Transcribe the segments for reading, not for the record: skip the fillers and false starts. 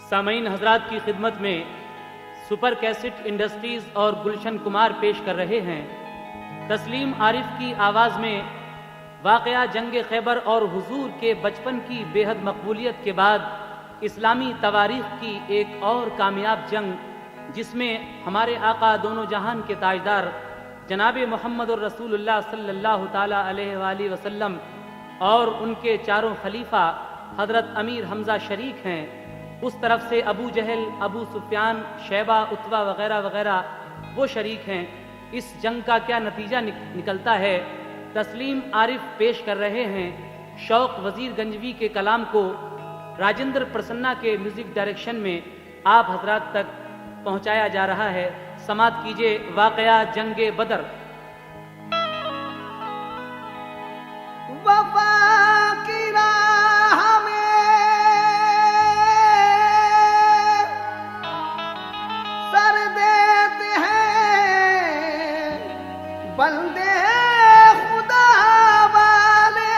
सामईन हजरात की खिदमत में सुपर कैसेट इंडस्ट्रीज और गुलशन कुमार पेश कर रहे हैं तस्लीम आरिफ की आवाज़ में वाक़या जंग खैबर और हुजूर के बचपन की बेहद मकबूलियत के बाद इस्लामी तवारीख़ की एक और कामयाब जंग जिसमें हमारे आका दोनों जहान के ताजदार जनाब मोहम्मद रसूलुल्लाह सल्लल्लाहु ताला अलैहि वसल्लम और उनके चारों खलीफा हज़रत अमीर हमज़ा शरीक हैं। उस तरफ से अबू जहल, अबू सुफियान, शैबा, उतबा वगैरह वगैरह वो शरीक हैं। इस जंग का क्या नतीजा निकलता है, तस्लीम आरिफ पेश कर रहे हैं। शौक वजीर गंजवी के कलाम को राजेंद्र प्रसन्ना के म्यूजिक डायरेक्शन में आप हजरात तक पहुंचाया जा रहा है। समात कीजिए वाक़या जंगे बदर। वफा की राह में सर देते हैं बंदे खुदा वाले,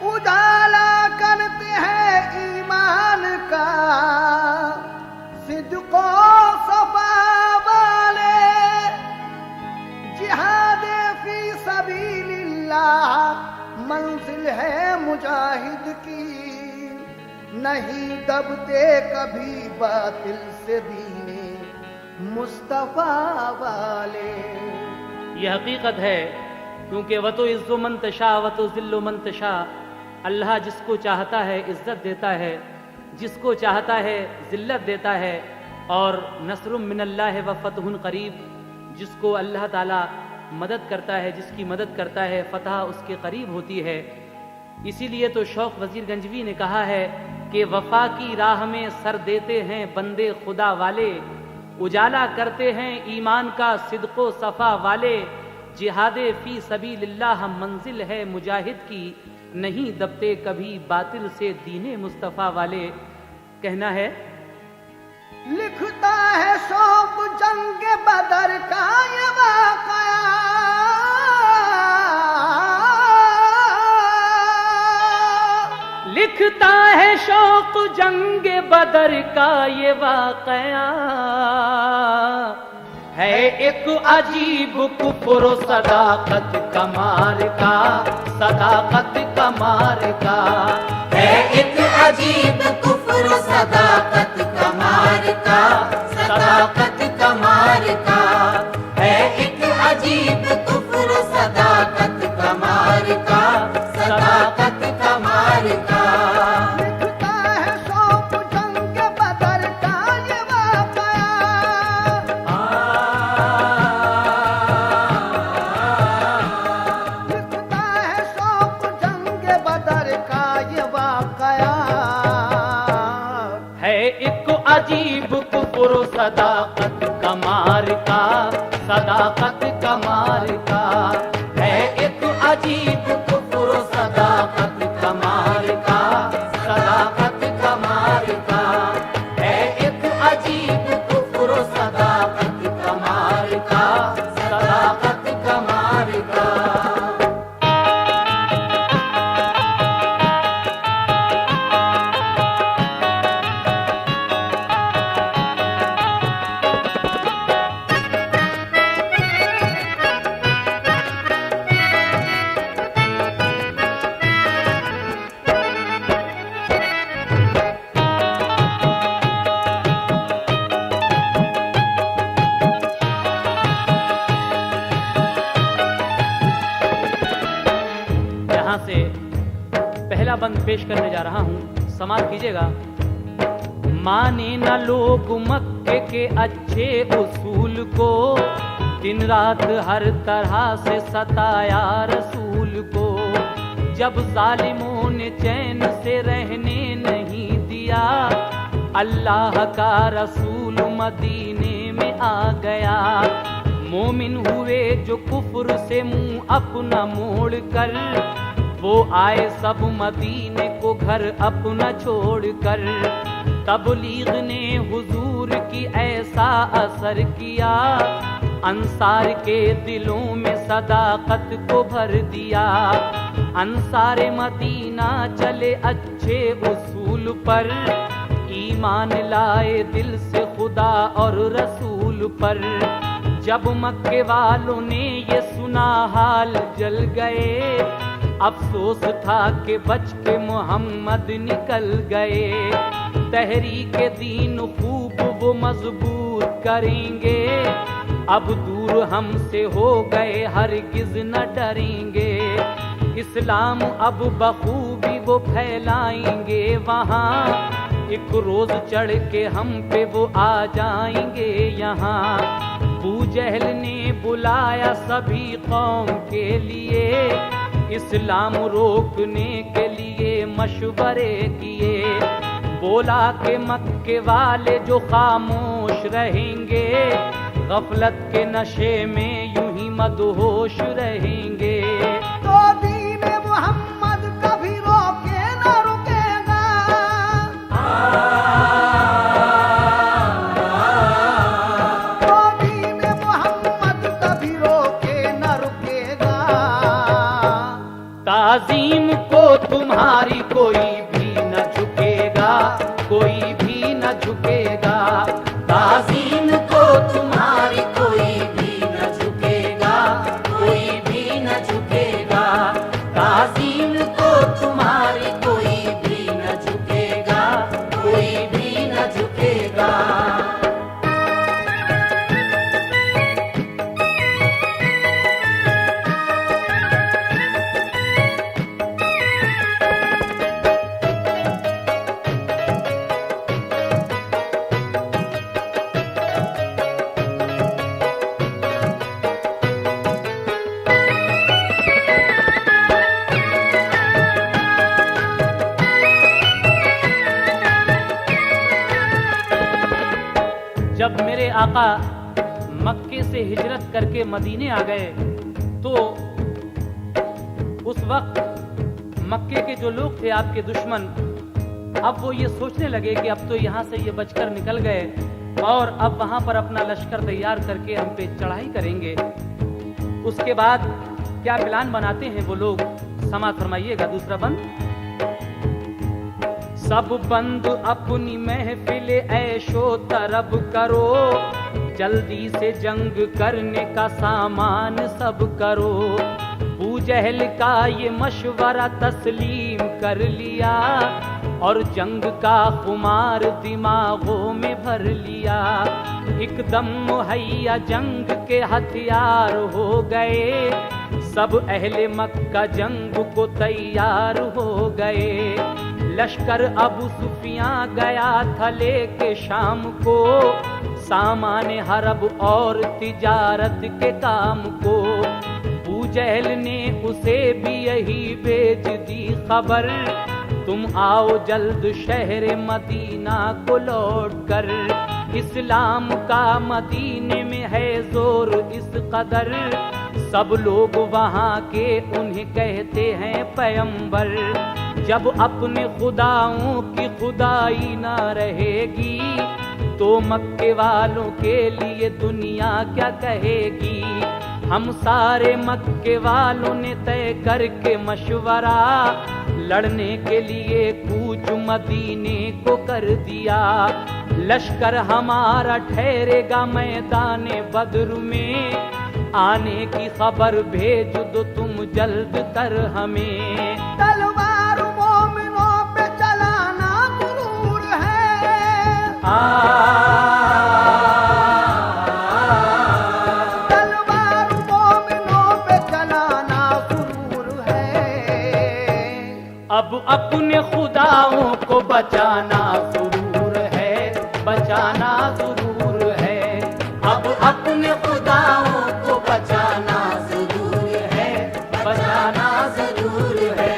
उजाला करते हैं ईमान का सिद्को सफा वाले, जिहाद फी सबीलिल्लाह मंजिल है मुजाहिद की, नहीं दबते कभी बातिल से दीने मुस्तफा वाले। यह हकीकत है, क्योंकि वतो इज़्ज़ो मन तशा वतो ज़िल्लो मन तशा, अल्लाह जिसको चाहता है इज्जत देता है, जिसको चाहता है जिल्लत देता है। और नस्रुम मिनल्लाह व फतहुन करीब, जिसको अल्लाह ताला मदद करता है, जिसकी मदद करता है, फतह उसके करीब होती है। इसीलिए तो शौक वजीर गंजवी ने कहा है कि वफा की राह में सर देते हैं बंदे खुदा वाले, उजाला करते हैं ईमान का सिद्को सफा वाले, जिहादे फी सबीलिल्लाह मंजिल है मुजाहिद की, नहीं दबते कभी बातिल से दीने मुस्तफ़ा वाले। कहना है, लिखता है शौक जंग बदर का ये वाक़या, लिखता है शौक जंग बदर का ये वाक़या, है एक अजीब कुफ्र सदाकत कमार का, सदाकत कमार का, है एक अजीब कुफ्र सदाकत कमार का, सदाकत कमार का, है एक अजीब कुफ्र सदाकत कमार का, सदाकत कमार का। लिखता है शौक जंग बदर का ये वाक़या, लिखता है शौक जंग बदर का ये वाक़या, है एक अजीब कुफ्र सदाकत कमार का, सदाकत कमार का, है एक अजीब कुफ्र सदाकत कमार का, सदाकत कमार का, है एक अजीब कुफ्र सदाकत कमार का, सदाकत कमार का। यहाँ से पहला बंद पेश करने जा रहा हूँ, समाप्त कीजिएगा। माने न लोग मक्के के अच्छे उसूल को, दिन रात हर तरह से सताया रसूल को, जब जालिमों ने चैन से रहने नहीं दिया, अल्लाह का रसूल मदीने में आ गया। मोमिन हुए जो कुफ्र से मुंह अपना मोड़ कर, वो आए सब मदीने को घर अपना छोड़ कर। तबलीग ने हुजूर की ऐसा असर किया, अंसार के दिलों में सदाकत को भर दिया। अंसारे मदीना चले अच्छे उसूल पर, ईमान लाए दिल से खुदा और रसूल पर। जब मक्के वालों ने ये सुना हाल जल गए, अफसोस था कि बच के मोहम्मद निकल गए। तहरीक दीन खूब वो मजबूत करेंगे, अब दूर हमसे हो गए हरगिज न डरेंगे। इस्लाम अब बखूबी वो फैलाएंगे वहाँ, एक रोज चढ़ के हम पे वो आ जाएंगे यहाँ। अबू जहल ने बुलाया सभी कौम के लिए, इस्लाम रोकने के लिए मशवरे किए। बोला कि मक्के वाले जो खामोश रहेंगे, गफलत के नशे में यूं ही मदहोश रहेंगे। तो दीन मोहम्मद कभी रोके न रुकेगा, तो दीन मोहम्मद कभी रोके न रुकेगा। ताजीम को तुम्हारी कोई भी न झुकेगा, कोई भी न झुकेगा। ताज़ीम को तुम्हारी कोई भी न झुकेगा, कोई भी न झुकेगा। ताज़ीम को तुम्हारी कोई भी न झुकेगा, कोई भी न झुकेगा। जब मेरे आका मक्के से हिजरत करके मदीने आ गए, तो उस वक्त मक्के के जो लोग थे आपके दुश्मन, अब वो ये सोचने लगे कि अब तो यहाँ से ये बचकर निकल गए और अब वहाँ पर अपना लश्कर तैयार करके हम पे चढ़ाई करेंगे। उसके बाद क्या प्लान बनाते हैं वो लोग, समाज फरमाइएगा। दूसरा बंद। सब बंद अपनी महफिल ऐशो तरब करो, जल्दी से जंग करने का सामान सब करो। अबू जहल का ये मशवरा तस्लीम कर लिया और जंग का खुमार दिमागों में भर लिया। एकदम मुहैया जंग के हथियार हो गए, सब अहले मक्का जंग को तैयार हो गए। लश्कर अबू सुफियां गया था लेके शाम को, सामान हरब और तिजारत के काम को। अबू जहल ने उसे भी यही भेज दी खबर, तुम आओ जल्द शहर मदीना को लौट कर। इस्लाम का मदीने में है जोर इस कदर, सब लोग वहाँ के उन्हें कहते हैं पैगंबर। जब अपने खुदाओं की खुदाई ना रहेगी, तो मक्के वालों के लिए दुनिया क्या कहेगी। हम सारे मक्के वालों ने तय करके मशवरा, लड़ने के लिए कूच मदीने को कर दिया। लश्कर हमारा ठहरेगा मैदाने बद्र में, आने की खबर भेज दो तुम जल्द कर हमें। तलवार मोमिनों पे चलाना गुरूर है, तलवार मोमिनों पे चलाना गुरूर है। अब अपने खुदाओं को बचाना जरूर है, बचाना जरूर है। अब अपने खुदाओं को बचाना जरूर है, बचाना जरूर है।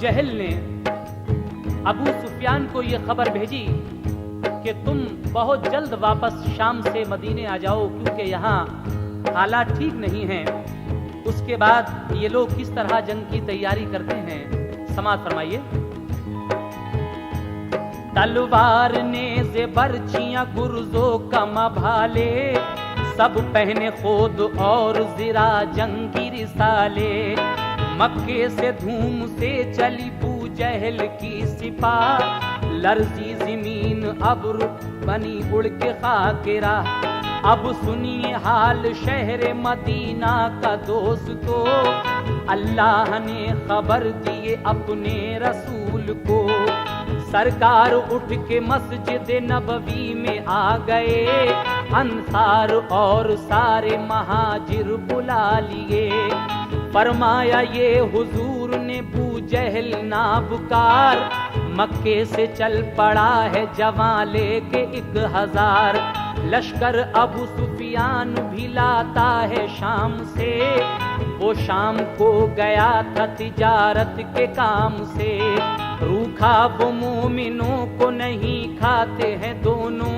जहल ने अबू सुफियान को ये खबर भेजी कि तुम बहुत जल्द वापस शाम से मदीने आ जाओ, क्योंकि यहाँ हालात ठीक नहीं हैं। उसके बाद ये लोग किस तरह जंग की तैयारी करते हैं, समाअत फरमाइए। तलवार ने से बर्छियां गुर्जो कमा भाले, सब पहने खुद और जिरा जंगी रिसाले। मक्के से धूम से चली बू जहल की सिपाह, लर्जी जमीन अब बनी उड़ के खाकिरा। अब सुनिए हाल शहर मदीना का दोस्तों, अल्लाह ने खबर दिए अपने रसूल को। सरकार उठ के मस्जिद नबवी में आ गए, अंसार और सारे महाजिर बुला लिए। फरमाया ये हुजूर ने बू जहल नाबकार, मक्के से चल पड़ा है जवां लेके 1000। लश्कर अबू सुफियान भी लाता है शाम से, वो शाम को गया था तिजारत के काम से। रूखा वो मोमिनों को नहीं खाते हैं दोनों,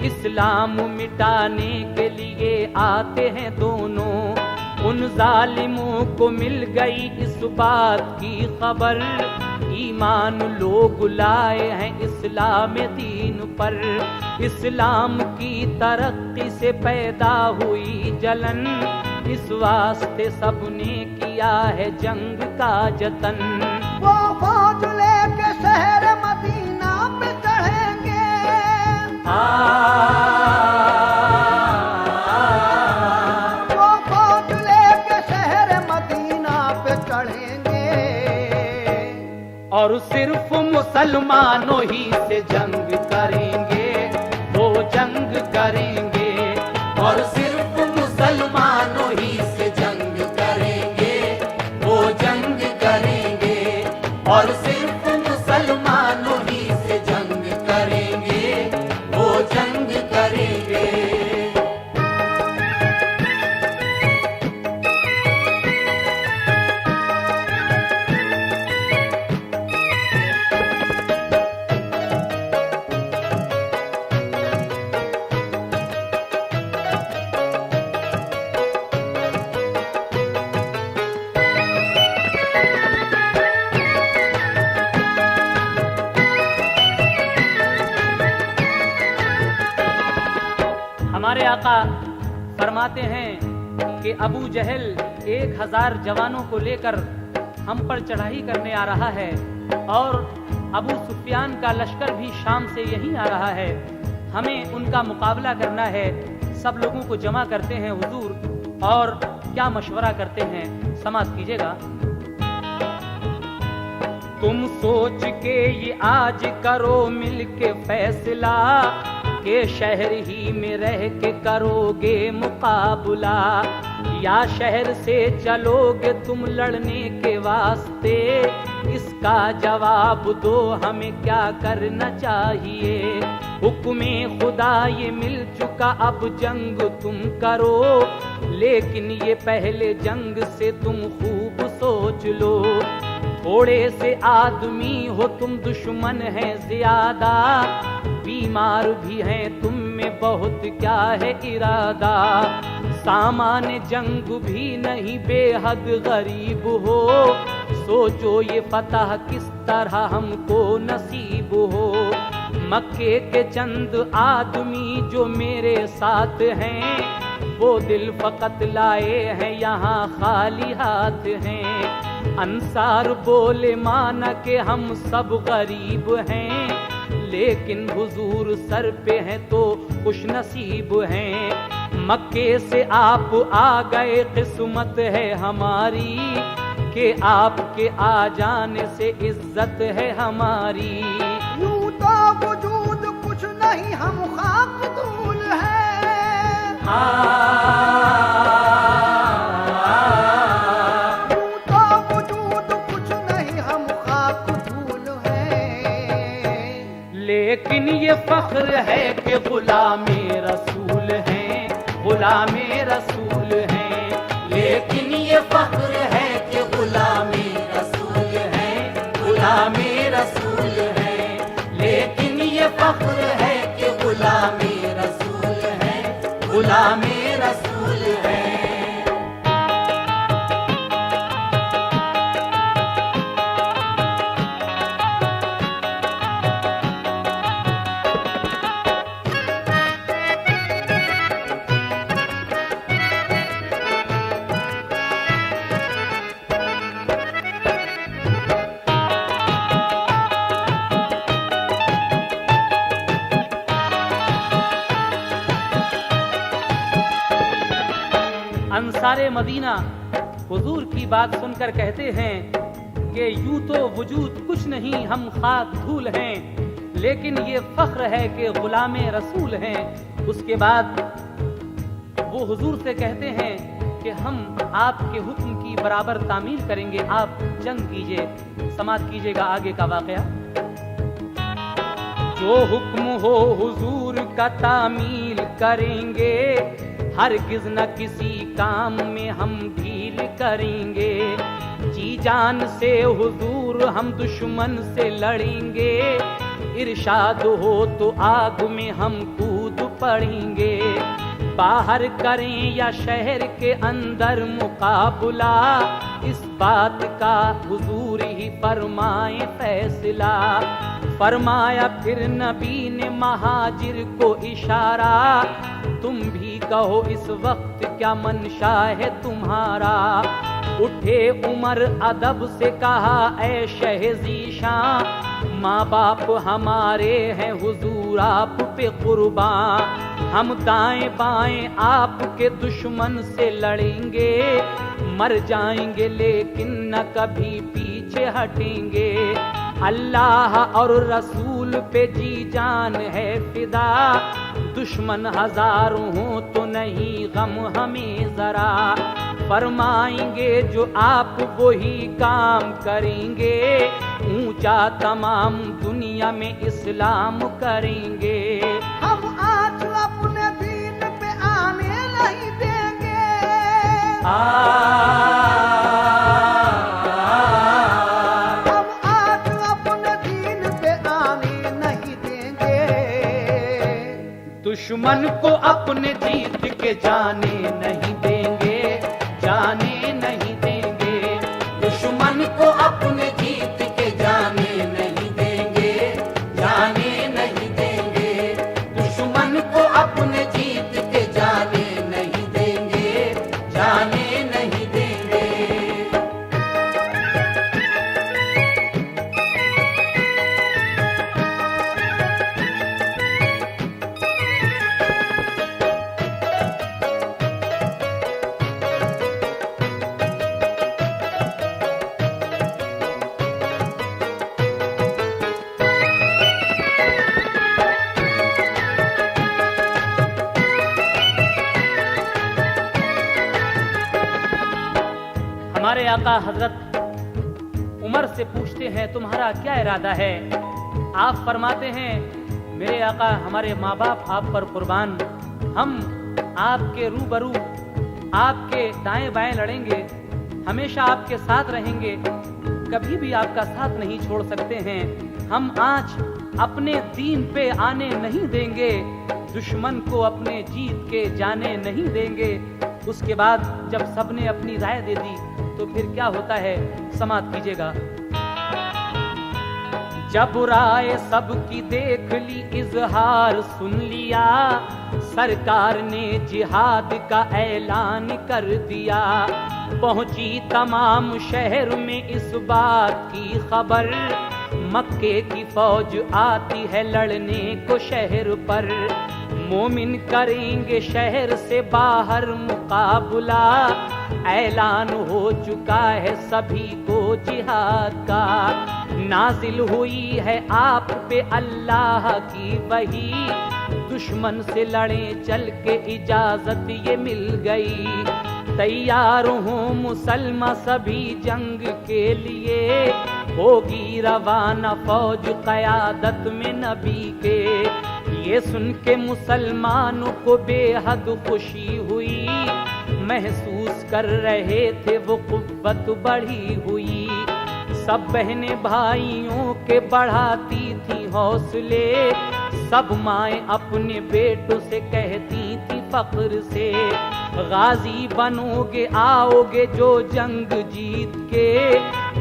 इस्लाम मिटाने के लिए आते हैं दोनों। उन जालिमों को मिल गई इस बात की खबर, ईमान लोग लाए हैं इस्लाम दीन पर। इस्लाम की तरक्की से पैदा हुई जलन, इस वास्ते सबने किया है जंग का जतन। वो फौज लेके शहर मदीना पे चढ़ेंगे, वो फौज लेके शहर मदीना पे चढ़ेंगे। और सिर्फ मुसलमानों ही से जंग करेंगे, वो जंग करेंगे। और सिर्फ मुसलमानों ही से जंग करेंगे, वो जंग करेंगे। और सिर्फ मुसलमानों ही से जंग करेंगे, वो जंग करेंगे। हमारे आका फरमाते हैं कि अबू जहल 1000 जवानों को लेकर हम पर चढ़ाई करने आ रहा है, और अबू सुफियान का लश्कर भी शाम से यहीं आ रहा है। हमें उनका मुकाबला करना है। सब लोगों को जमा करते हैं हुजूर, और क्या मशवरा करते हैं, समाअत कीजिएगा। तुम सोच के ये आज करो मिल के फैसला, के शहर ही में रह के करोगे मुकाबला, या शहर से चलोगे तुम लड़ने के वास्ते। इसका जवाब दो हमें क्या करना चाहिए। हुक्मे खुदा ये मिल चुका अब जंग तुम करो, लेकिन ये पहले जंग से तुम खूब सोच लो। थोड़े से आदमी हो तुम, दुश्मन है ज्यादा, बीमार भी हैं तुम में बहुत क्या है इरादा। सामान जंग भी नहीं बेहद गरीब हो, सोचो ये फतह किस तरह हमको नसीब हो। मक्के के चंद आदमी जो मेरे साथ हैं, वो दिल फकत लाए हैं यहाँ खाली हाथ हैं। अंसार बोले माना के हम सब गरीब हैं, लेकिन हुजूर सर पे हैं तो खुश नसीब हैं। मक्के से आप आ गए किस्मत है हमारी, कि आपके आ जाने से इज्जत है हमारी। यूं तो वजूद कुछ नहीं हम खाक धूल हैं, यूं तो वजूद कुछ नहीं हम खाक धूल हैं। लेकिन ये फख्र है कि गुलामे रसूल हैं, गुलामे रसूल हैं। लेकिन ये फख्र है कि गुलामी रसूल हैं, गुलामे रसूल हैं, लेकिन ये फख्र है कि गुलामे रसूल हैं, गुलामे रसूल हैं। अंसारे मदीना हुजूर की बात सुनकर कहते हैं कि यूं तो वजूद कुछ नहीं, हम खाक धूल हैं, लेकिन ये फख्र है कि गुलामे रसूल हैं। उसके बाद वो हुजूर से कहते हैं कि हम आपके हुक्म की बराबर तामील करेंगे, आप जंग कीजिए। समाप्त कीजिएगा आगे का वाकया। जो हुक्म हो हुजूर का तामील करेंगे, हरगिज न किसी काम में हम ढील करेंगे। जी जान से हुजूर हम दुश्मन से लड़ेंगे, इरशाद हो तो आग में हम कूद पड़ेंगे। बाहर करें या शहर के अंदर मुकाबला, इस बात का हुजूर ही फरमाए फैसला। फरमाया फिर नबी ने महाजिर को इशारा, तुम भी कहो इस वक्त क्या मंशा है तुम्हारा। उठे उमर अदब से कहा ऐ शहज़ीशां, माँ बाप हमारे हैं हुजूर आप पे कुर्बान। हम दाएं बाएं आपके दुश्मन से लड़ेंगे, मर जाएंगे लेकिन न कभी पीछे हटेंगे। अल्लाह और रसूल पे जी जान है फिदा, दुश्मन हजारों हो तो नहीं गम हमें जरा। फरमाएंगे जो आप वही काम करेंगे, ऊंचा तमाम दुनिया में इस्लाम करेंगे। हम आज अपने दीन पे आने नहीं देंगे। हम आज अपने दीन पे आने नहीं देंगे। दुश्मन को अपने जीत के जाने नहीं देंगे, जाने नहीं देंगे। दुश्मन को अपने जीत के जाने नहीं देंगे, जाने नहीं देंगे। दुश्मन को अपने जीत के जाने नहीं देंगे, जाने नहीं देंगे। हमारे आका हजरत उमर से पूछते हैं तुम्हारा क्या इरादा है। आप फरमाते हैं मेरे आका हमारे माँ बाप आप पर कुर्बान, हम आपके रूबरू आपके दाएं बाएं लड़ेंगे, हमेशा आपके साथ रहेंगे, कभी भी आपका साथ नहीं छोड़ सकते हैं। हम आज अपने दीन पे आने नहीं देंगे, दुश्मन को अपने जीत के जाने नहीं देंगे। उसके बाद जब सबने अपनी राय दे दी तो फिर क्या होता है, समाप्त कीजिएगा। जब राय सबकी देख ली इजहार सुन लिया, सरकार ने जिहाद का ऐलान कर दिया। पहुंची तमाम शहर में इस बात की खबर, मक्के की फौज आती है लड़ने को शहर पर। मोमिन करेंगे शहर से बाहर मुकाबला, ऐलान हो चुका है सभी को जिहाद का। नाजिल हुई है आप पे अल्लाह की वही, दुश्मन से लड़े चल के इजाजत ये मिल गई। तैयार हो मुसलमान सभी जंग के लिए, होगी रवाना फौज क़यादत में नबी के। ये सुन के मुसलमानों को बेहद खुशी हुई, महसूस कर रहे थे वो कुव्वत बढ़ी हुई। सब बहनें भाइयों के बढ़ाती थी हौसले, सब माएं अपने बेटों से कहती थी फख्र से, गाजी बनोगे आओगे जो जंग जीत के,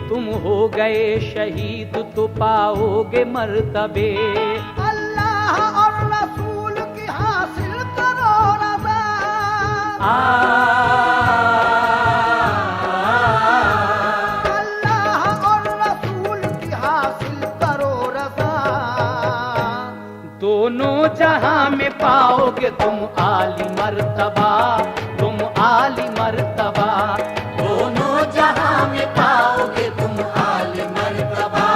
तुम हो गए शहीद तो पाओगे मर्तबे। अल्लाह और रसूल की हासिल करो रज़ा, अल्लाह और रसूल की हासिल करो रज़ा, दोनों जहां में पाओगे तुम आली मर्तबा, तुम आली मर्तबा। दोनों जहां में पाओगे तुम आली मर्तबा,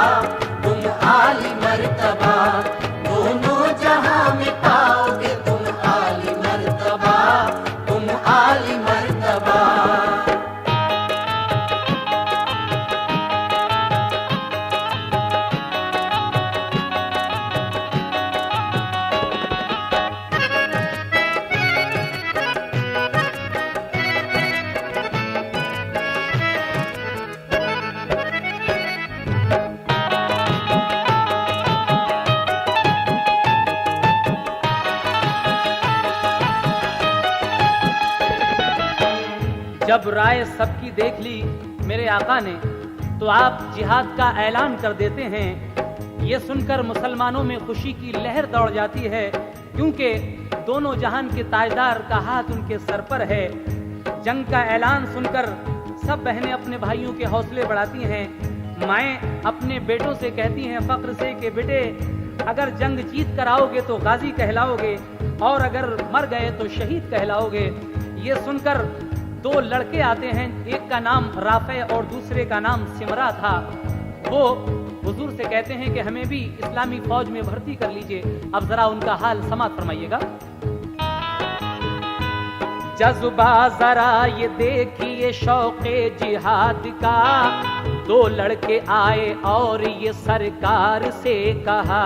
तुम आली मर्तबा। दोनों जहां में पाओगे तुम आली मर्तबा, तुम आली मर्तबा। जब राय सबकी देख ली मेरे आका ने तो आप जिहाद का ऐलान कर देते हैं। ये सुनकर मुसलमानों में खुशी की लहर दौड़ जाती है, क्योंकि दोनों जहान के ताजदार का हाथ उनके सर पर है। जंग का ऐलान सुनकर सब बहनें अपने भाइयों के हौसले बढ़ाती हैं। माएँ अपने बेटों से कहती हैं फख्र से कि बेटे, अगर जंग जीत कर आओगे तो गाजी कहलाओगे, और अगर मर गए तो शहीद कहलाओगे। ये सुनकर दो लड़के आते हैं, एक का नाम राफे और दूसरे का नाम सिमरा था। वो हुजूर से कहते हैं कि हमें भी इस्लामी फौज में भर्ती कर लीजिए। अब जरा उनका हाल समात फरमाइएगा। जज्बा जरा ये देखिए शौक़े जिहाद का, दो लड़के आए और ये सरकार से कहा,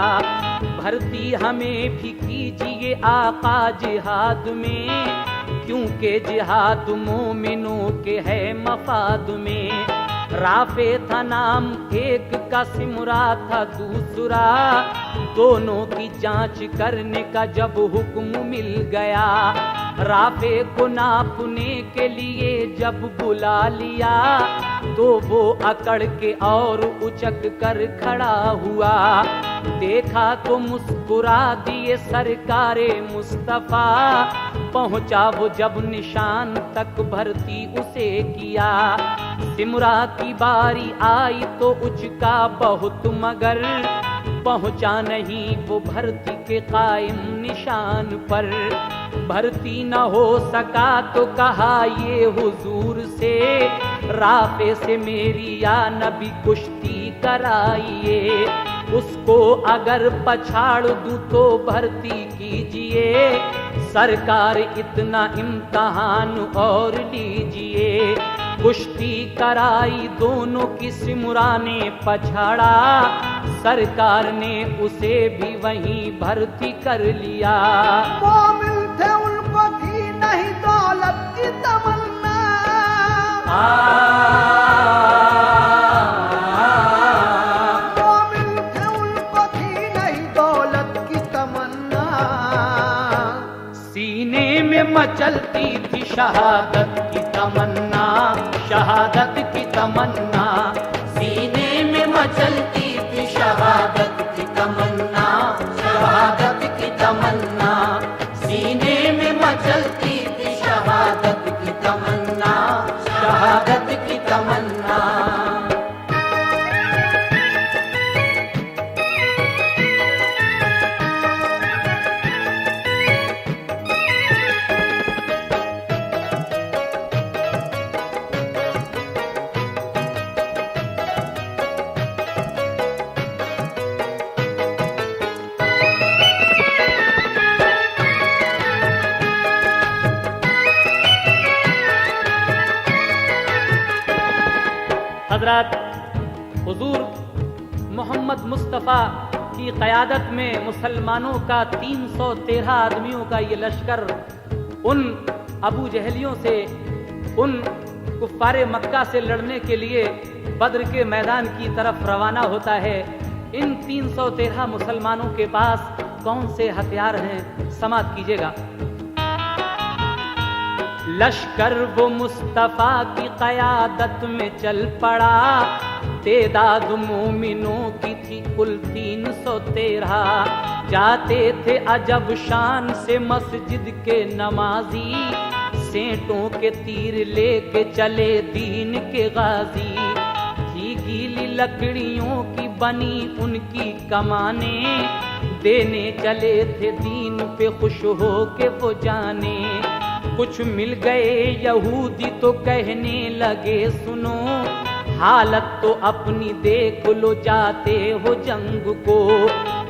भर्ती हमें भी कीजिए आका जिहाद में, क्योंकि जिहाद मोमिनों के है मफाद में। राफे था नाम एक का, सिमरा था दूसरा, दोनों की जांच करने का जब हुक्म मिल गया, राफे को नापने के लिए जब बुला लिया, तो वो अकड़ के और उचक कर खड़ा हुआ। देखा तो मुस्कुरा दिए सरकारे मुस्तफा, पहुंचा वो जब निशान तक भर्ती उसे किया। सिमरा की बारी आई तो उचका बहुत, मगर पहुंचा नहीं वो भर्ती के कायम निशान पर। भर्ती न हो सका तो कहा ये हुजूर से, राफे से मेरी या नबी कुश्ती कराइए, उसको अगर पछाड़ दूं तो भर्ती कीजिए, सरकार इतना इम्तहान और लीजिए। कुश्ती कराई दोनों की, सिमरा ने पछाड़ा, सरकार ने उसे भी वहीं भर्ती कर लिया। मोमिन थे उनको थी नहीं दौलत की तमन्ना, मोमिन थे उनको थी नहीं दौलत की तमन्ना, सीने में मचलती थी शहादत की तमन्ना, शहादत की तमन्ना। सीने में मचलती थी शहादत की तमन्ना, शहादत की तमन्ना। सीने में मचलती थी शहादत की तमन्ना, शहादत की तमन्ना। हजरत हुजूर मोहम्मद मुस्तफ़ा की क़यादत में मुसलमानों का 313 आदमियों का ये लश्कर उन अबू जहलियों से, उन कुफ़ारे मक्का से लड़ने के लिए बद्र के मैदान की तरफ रवाना होता है। इन 313 मुसलमानों के पास कौन से हथियार हैं, समाप्त कीजिएगा। लश्कर वो मुस्तफा की क़यादत में चल पड़ा, तेदाद मोमिनों की थी कुल 313। जाते थे अजब शान से मस्जिद के नमाजी, सेंटों के तीर लेके चले दीन के गाजी। थी गीली लकड़ियों की बनी उनकी कमाने, देने चले थे दीन पे खुश हो के वो जाने। कुछ मिल गए यहूदी तो कहने लगे सुनो, हालत तो अपनी देख लो जाते हो जंग को।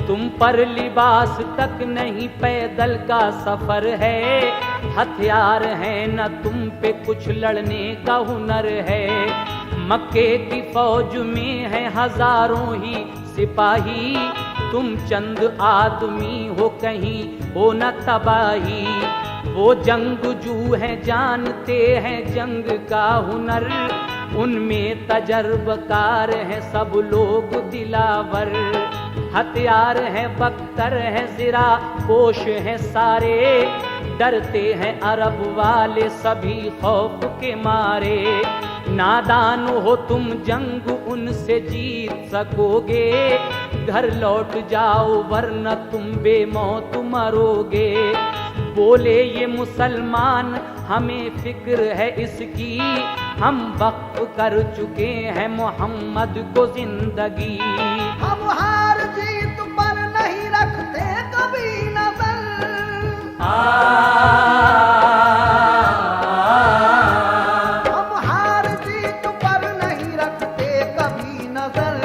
तुम पर लिबास तक नहीं पैदल का सफर है, हथियार है न तुम पे कुछ लड़ने का हुनर है। मक्के की फौज में है हजारों ही सिपाही, तुम चंद आदमी हो कहीं हो न तबाही। वो जंगजू हैं जानते हैं जंग का हुनर, उनमें तजर्बाकार हैं सब लोग दिलावर। हथियार हैं बख्तर हैं सिरा पोश हैं सारे, डरते हैं अरब वाले सभी खौफ के मारे। नादान हो तुम जंग उनसे जीत सकोगे, घर लौट जाओ वरना तुम बेमौत मरोगे। बोले ये मुसलमान हमें फिक्र है इसकी, हम वक्त कर चुके हैं मोहम्मद को जिंदगी। हम हार जीत पर नहीं रखते कभी नजर, हम हार जीत पर नहीं रखते कभी नजर।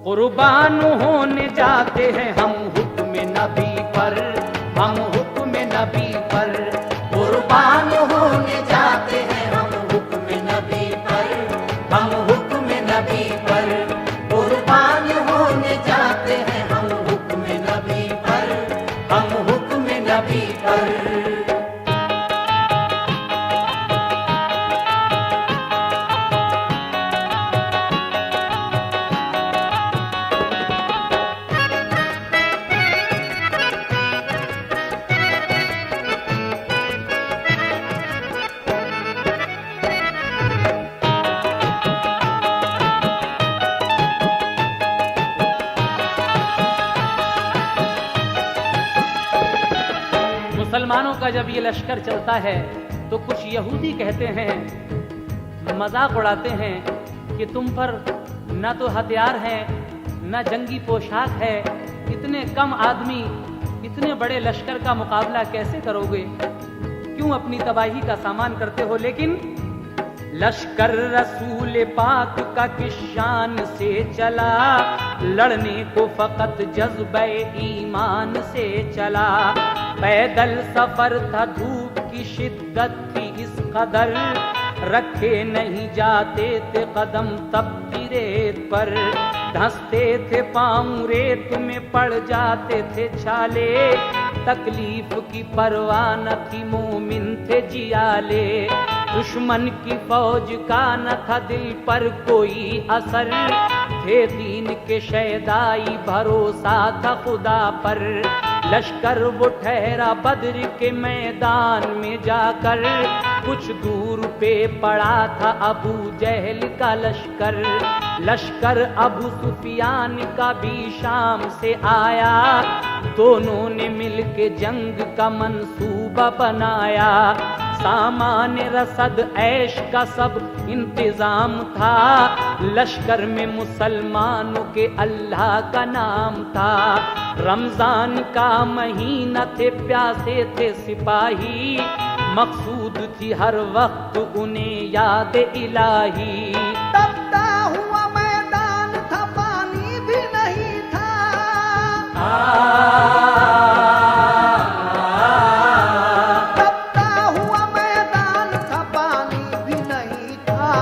कुर्बान होने जाते हैं हम हुक्म नबी पर, हम हुक्म नबी पर। कुर्बान होने जाते हैं हम हुक्म नबी पर, हम हुक्म नबी पर। कुर्बान होने जाते हैं हम हुक्म नबी पर, हम हुक्म नबी पर। मुसलमानों का जब ये लश्कर चलता है तो कुछ यहूदी कहते हैं, मजाक उड़ाते हैं कि तुम पर न तो हथियार हैं न जंगी पोशाक है, इतने कम आदमी इतने बड़े लश्कर का मुकाबला कैसे करोगे, क्यों अपनी तबाही का सामान करते हो। लेकिन लश्कर रसूल पाक का किस शान से चला, लड़ने को फकत जज्बे ईमान से चला। पैदल सफर था धूप की शिद्दत थी इस कदर, रखे नहीं जाते थे कदम तपती रेत पर। धंसते थे पाँव रेत में पड़ जाते थे छाले, तकलीफ की परवाह न थी मोमिन थे जियाले। दुश्मन की फौज का न था दिल पर कोई असर, थे दीन के शहदाई भरोसा था खुदा पर। लश्कर वो ठहरा बद्र के मैदान में जाकर, कुछ दूर पे पड़ा था अबू जहल का लश्कर। लश्कर अबू सुफियान का भी शाम से आया, दोनों ने मिलके जंग का मंसूबा बनाया। सामान रसद ऐश का सब इंतजाम था, लश्कर में मुसलमानों के अल्लाह का नाम था। रमजान का महीना थे प्यासे थे सिपाही, मकसूद थी हर वक्त उन्हें याद इलाही। तपता हुआ मैदान था पानी भी नहीं था, तपता हुआ मैदान था पानी भी नहीं था।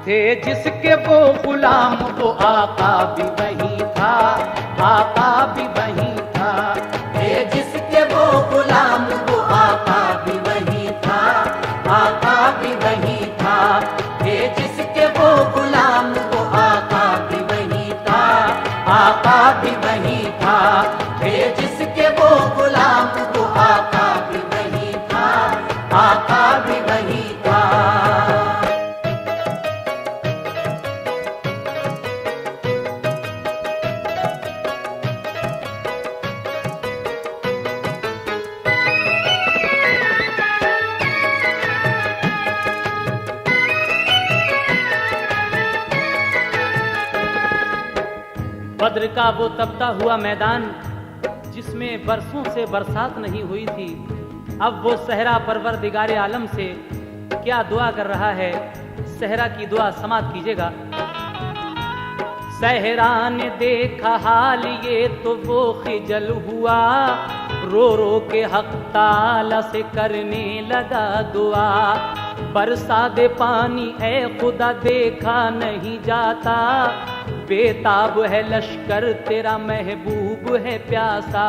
थे जिसके वो गुलाम वो आका भी वही था, आका भी वही था। थे जिसके वो गुलाम वो आका भी वही था, आका भी वही था। थे थे जिसके वो गुलाम, वो आका भी वही था, आका भी वही था। बद्र का वो तपता हुआ मैदान जिसमें बरसों से बरसात नहीं हुई थी, अब वो सहरा परवरदिगारे आलम से क्या दुआ कर रहा है। सहरा की दुआ समाप्त कीजिएगा। सहरा ने देखा हाल ये तो वो खिजल हुआ, रो रो के हक ताला से करने लगा दुआ। बरसा दे पानी ए खुदा देखा नहीं जाता, बेताब है लश्कर तेरा महबूब है प्यासा।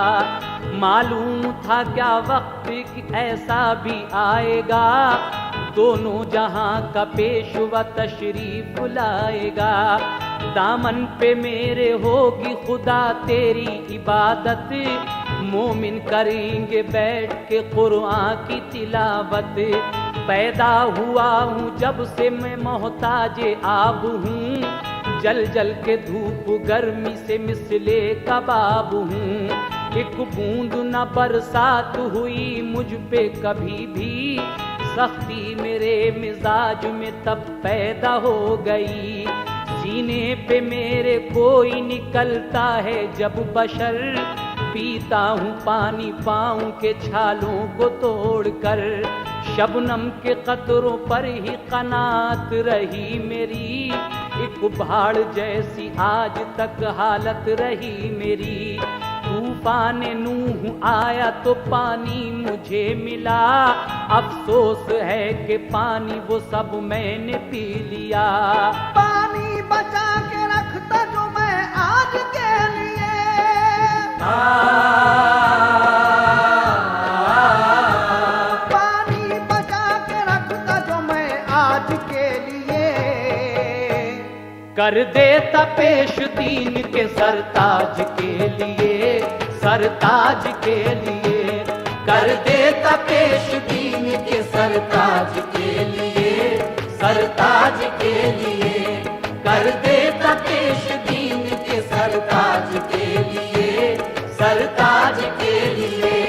मालूम था क्या वक्त ऐसा भी आएगा, दोनों जहां का पेशवा तशरीफ लाएगा। दामन पे मेरे होगी खुदा तेरी इबादत, मोमिन करेंगे बैठ के कुरान की तिलावत। पैदा हुआ हूँ जब से मैं मोहताज आब हूँ, जल जल के धूप गर्मी से मिसले कबाब हूँ। एक बूंद न बरसात हुई मुझ पे कभी भी, सख्ती मेरे मिजाज में तब पैदा हो गई। सीने पे मेरे कोई निकलता है जब बशर, पीता हूँ पानी पाँव के छालों को तोड़कर। शबनम के कतरों पर ही कनात रही मेरी, एक भाड़ जैसी आज तक हालत रही मेरी। तूफान नूह आया तो पानी मुझे मिला, अफसोस है कि पानी वो सब मैंने पी लिया। पानी बचा के रखता जो मैं आज के लिए, पानी बचा के रखता जो मैं आज के लिए। कर देता पेश दीन के सरताज के लिए, सरताज के लिए। कर देता पेश दीन के सरताज के लिए, सरताज के लिए। कर देता पेश दीन के सरताज के लिए, सरताज के लिए।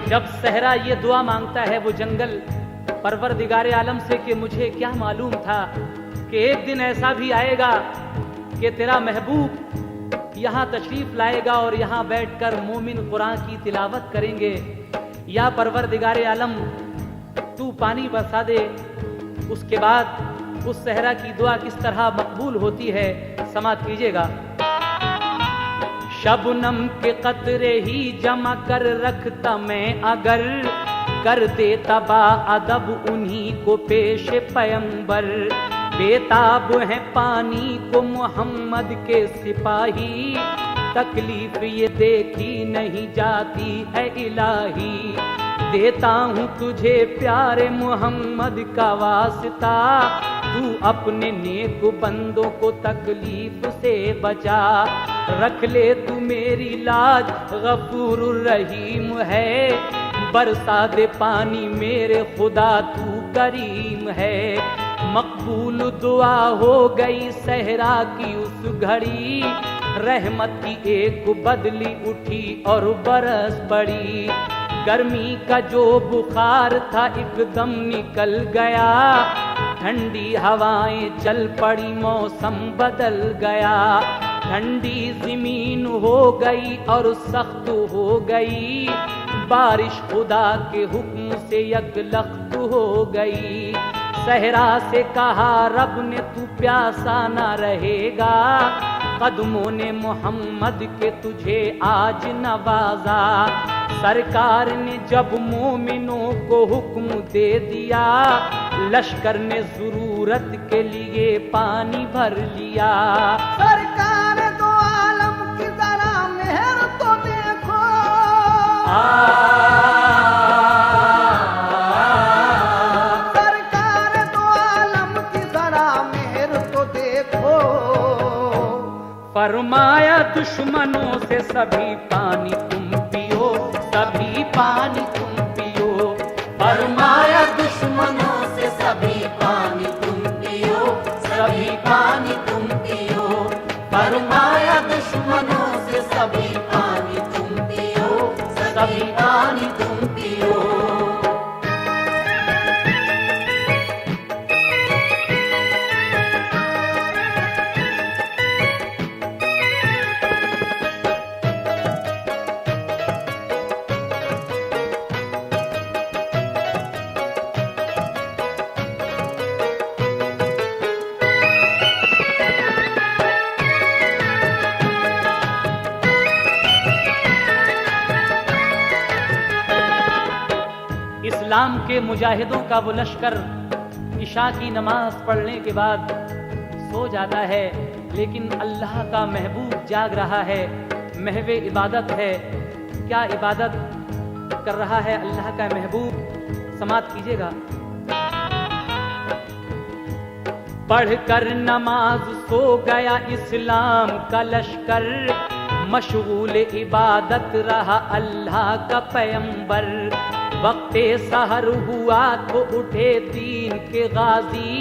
जब सहरा ये दुआ मांगता है वो जंगल परवरदिगारे आलम से कि मुझे क्या मालूम था कि एक दिन ऐसा भी आएगा कि तेरा महबूब यहाँ तशरीफ लाएगा और यहाँ बैठकर मोमिन कुरान की तिलावत करेंगे। या परवरदिगारे आलम तू पानी बरसा दे। उसके बाद उस सहरा की दुआ किस तरह मकबूल होती है समाप्त कीजिएगा। शबनम के कतरे ही जमा कर रखता मैं अगर, कर देता बाअदब उन्हीं को पेश पैगंबर। बेताब है पानी को मोहम्मद के सिपाही, तकलीफ ये देखी नहीं जाती है इलाही। देता हूँ तुझे प्यारे मोहम्मद का वास्ता, तू अपने नेक बंदों को तकलीफ से बचा। रख ले तू मेरी लाज गफूर रहीम है, बरसा दे पानी मेरे खुदा तू करीम है। मकबूल दुआ हो गई सहरा की उस घड़ी, रहमत की एक बदली उठी और बरस पड़ी। गर्मी का जो बुखार था एकदम निकल गया, ठंडी हवाएं चल पड़ी मौसम बदल गया। ठंडी जमीन हो गई और सख्त हो गई, बारिश खुदा के हुक्म से यकलख्त हो गई। सहरा से कहा रब ने तू प्यासा ना रहेगा, कदमों ने मोहम्मद के तुझे आज नवाजा। सरकार ने जब मोमिनों को हुक्म दे दिया, लश्कर ने जरूरत के लिए पानी भर लिया। सरकार दो आलम की जरा मेहर तो देखो, सरकार दो आलम की जरा मेहर तो देखो। फरमाया दुश्मनों से सभी पानी तुम पियो, सभी पानी तुम पियो। फरमाया दुश्मनों से सभी पानी तुम पियो, सभी पानी तुम पियो। फरमाया दुश्मनों से सभी पानी तुम पियो, सभी पानी तुम पियो। इस्लाम के मुजाहिदों का वो लश्कर इशा की नमाज पढ़ने के बाद सो जाता है, लेकिन अल्लाह का महबूब जाग रहा है। महवे इबादत है। क्या इबादत कर रहा है अल्लाह का महबूब? समात कीजिएगा। पढ़कर नमाज सो गया इस्लाम का लश्कर, मशगूल इबादत रहा अल्लाह का पैगंबर। वक्ते सहर हुआ तो उठे दीन के गाजी,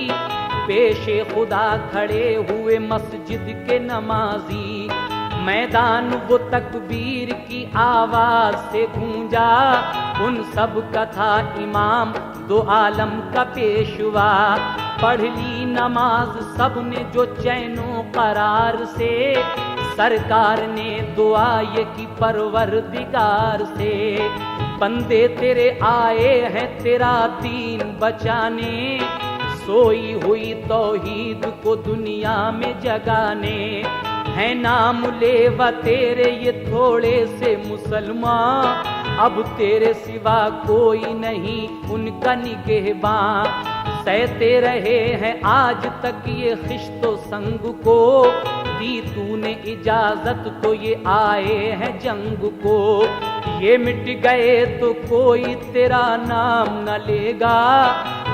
पेशे खुदा खड़े हुए मस्जिद के नमाजी। मैदान वो तकबीर की आवाज से गूंजा, उन सब का था इमाम दो आलम का पेशवा। पढ़ ली नमाज सबने जो चैनो करार से, सरकार ने दुआ ये की परवरदिगार से। बंदे तेरे आए हैं तेरा दीन बचाने, सोई हुई तौहीद को दुनिया में जगाने। है नाम लेवा तेरे ये थोड़े से मुसलमान, अब तेरे सिवा कोई नहीं उनका निगहबान। सहते रहे हैं आज तक ये खिश्तो संग को, दी तूने इजाजत तो ये आए हैं जंग को। ये मिट गए तो कोई तेरा नाम न लेगा,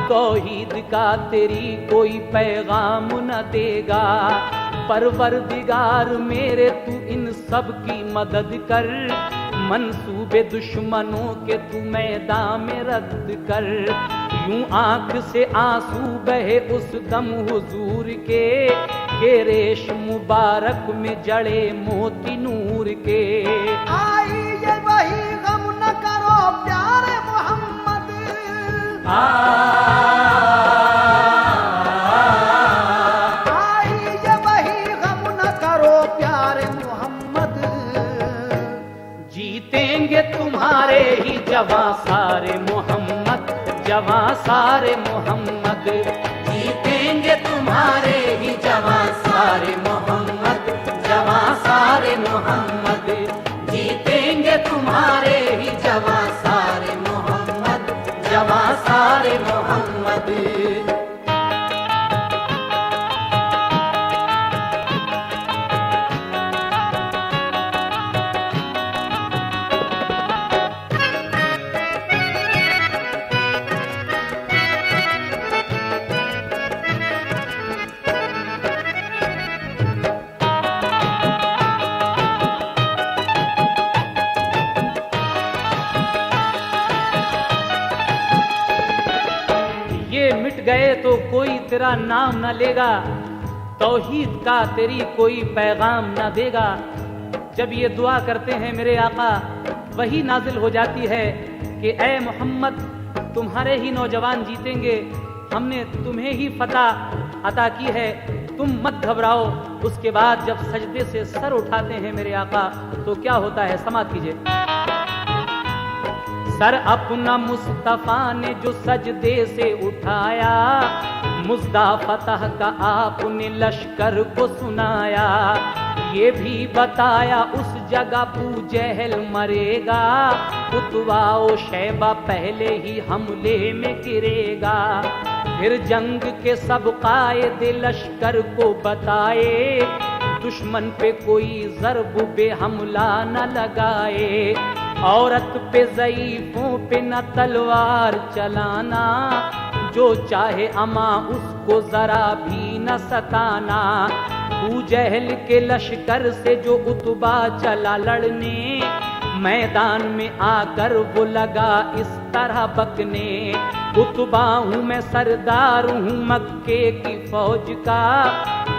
तौहीद का तेरी कोई पैगाम न देगा। परवरदिगार मेरे तू इन सब की मदद कर, मंसूबे दुश्मनों के तू मैदान में रद्द कर। यूं आंख से आंसू बहे उस दम हुजूर के रेश मुबारक में जड़े मोती नूर के। आई ये वही गम न करो प्यारे मोहम्मद, आई ये वही गम न करो प्यारे मोहम्मद। जीतेंगे तुम्हारे ही जवां सारे मोहम्मद, जवां सारे मोहम्मद। जीतेंगे तुम्हारे ही जवां सारे मोहम्मद, जवां सारे मोहम्मद। जीतेंगे तुम्हारे ही जवां सारे मोहम्मद, जवां सारे मोहम्मद। मिट गए तो कोई तेरा नाम न लेगा, तौहीद का तेरी कोई पैगाम न देगा। जब ये दुआ करते हैं मेरे आका, वही नाजिल हो जाती है कि ए मोहम्मद तुम्हारे ही नौजवान जीतेंगे, हमने तुम्हें ही फतह अता की है, तुम मत घबराओ। उसके बाद जब सजदे से सर उठाते हैं मेरे आका तो क्या होता है, समात कीजिए। सर अपना मुस्तफा ने जो सजदे से उठाया, मुज्दा फतह का आपने लश्कर को सुनाया, ये भी बताया उस जगह अबू जहल मरेगा, उतबा ओ शैबा पहले ही हमले में गिरेगा। फिर जंग के सब कायदे लश्कर को बताए, दुश्मन पे कोई ज़र्ब बे हमला न लगाए, औरत पे ज़ईफ़ों पे न तलवार चलाना, जो चाहे अमा उसको जरा भी न सताना। अबू जहल के लश्कर से जो उतबा चला लड़ने, मैदान में आकर वो लगा इस तरह बकने, उतबा हूँ मैं सरदार हूँ मक्के की फौज का,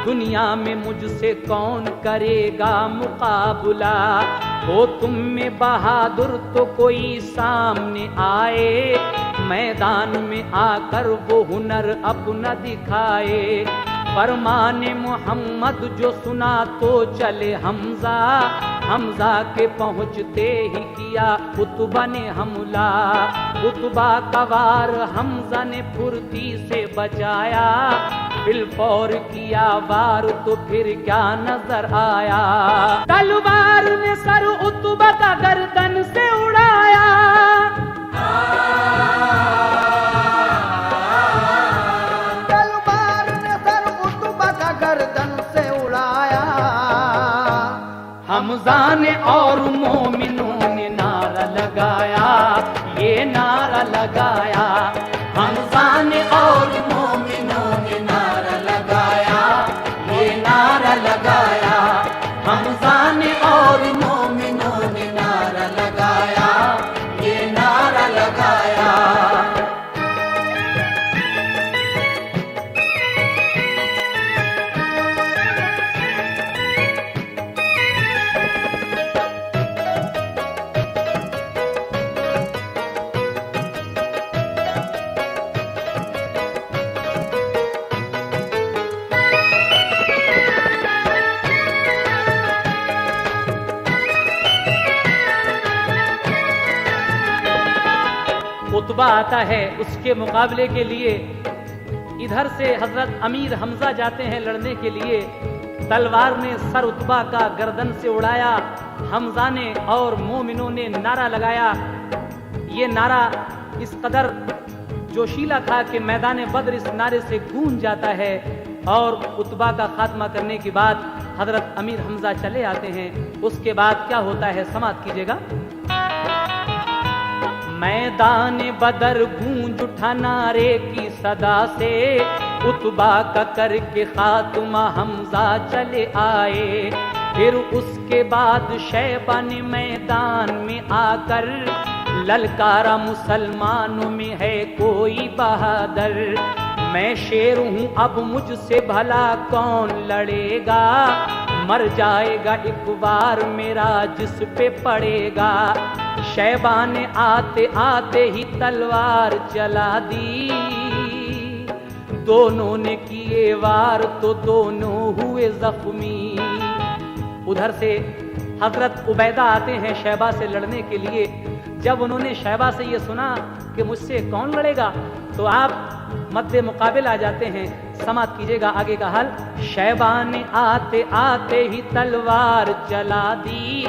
दुनिया में मुझसे कौन करेगा मुकाबला। हो तुम में बहादुर तो कोई सामने आए, मैदान में आकर वो हुनर अपना दिखाए। फरमाने मोहम्मद जो सुना तो चले हमजा, हमजा के पहुँचते ही किया उतबा ने हमला। उतबा का वार हमजा ने फुर्ती से बचाया, बिलफौर किया वार तो फिर क्या नजर आया। तलवार ने सर उतबा का गर्दन से उड़ाया, तलवार ने सर उतबा का गर्दन से उड़ाया। हमजा ने और मोमिनों ने नारा लगाया, ये नारा लगाया। हमजा ने और मोमिनों ने नारा लगाया, ये नारा लगाया। हमजा ने और मोमिनों ने नारा लगाया, ये नारा लगाया। उतबा आता है उसके मुकाबले के लिए, इधर से हजरत अमीर हमजा जाते हैं लड़ने के लिए। तलवार ने सर उतबा का गर्दन से उड़ाया, हमजा ने और मोमिनों ने नारा लगाया। ये नारा इस कदर जोशीला था कि मैदान बद्र इस नारे से गूंज जाता है। और उतबा का खात्मा करने के बाद हजरत अमीर हमजा चले आते हैं। उसके बाद क्या होता है समाप्त कीजिएगा। मैदान बदर गूंज उठा नारे की सदा से, उतबा का करके खात्मा हमजा चले आए। फिर उसके बाद शैबा ने मैदान में आकर ललकारा, मुसलमानों में है कोई बहादुर। मैं शेर हूँ अब मुझसे भला कौन लड़ेगा, मर जाएगा एक बार मेरा जिस पे पड़ेगा। शैबा ने आते आते ही तलवार चला दी, दोनों ने किए वार तो दोनों हुए जख्मी। उधर से हजरत उबैदा आते हैं शैबा से लड़ने के लिए। जब उन्होंने शैबा से ये सुना कि मुझसे कौन लड़ेगा, तो आप मद्दे मुकाबिल आ जाते हैं। समाप्त कीजिएगा आगे का हल। शैबा ने आते आते ही तलवार चला दी,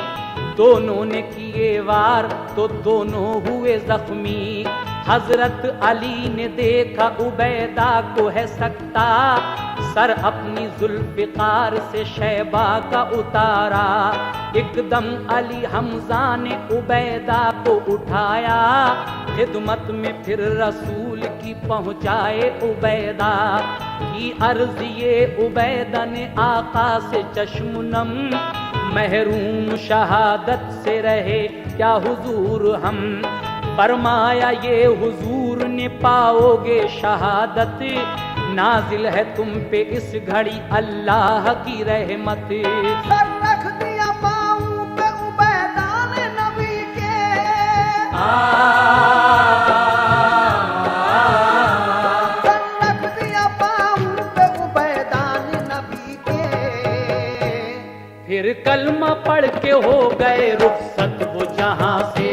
दोनों ने किए वार तो दोनों हुए जख्मी। हजरत अली ने देखा उबैदा को है सकता, सर अपनी जुल्फ़िकार से शैबा का उतारा। एकदम अली हमजा ने उबैदा को उठाया, खिदमत में फिर रसूल की पहुँचाए उबैदा की अर्ज़। ये उबैदा ने आका से चश्मुनम, महरूम शहादत से रहे क्या हुजूर हम। फरमाया ये हुजूर ने पाओगे शहादत, नाजिल है तुम पे इस घड़ी अल्लाह की रहमत। सर रख दिया पाँव पे उबैदा ने नबी के, सर रख दिया पाँव पे उबैदा ने नबी के। फिर कलमा पढ़ के हो गए रुखसत वो जहां से,